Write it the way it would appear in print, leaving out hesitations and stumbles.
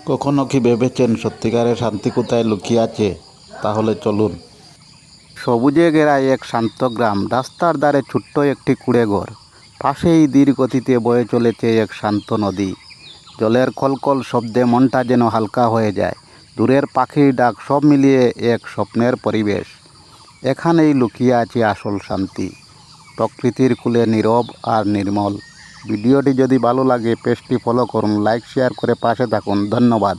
কখনো কি ভেবেছেন সত্যিকারের শান্তি কোথায় লুকিয়ে আছে? তাহলে চলুন। সবুজে ঘেরা এক শান্ত গ্রাম, রাস্তার ধারে ছোট্ট একটি কুঁড়েঘর, পাশেই ধীর গতিতে বয়ে চলেছে এক শান্ত নদী। জলের কলকল শব্দে মনটা যেন হালকা হয়ে যায়। দূরের পাখির ডাক, সব মিলিয়ে এক স্বপ্নের পরিবেশ। এখানেই লুকিয়ে আছে আসল শান্তি, প্রকৃতির কোলে নীরব আর নির্মল। ভিডিওটি যদি ভালো লাগে পেজটি ফলো করুন, লাইক শেয়ার করে পাশে থাকুন। ধন্যবাদ।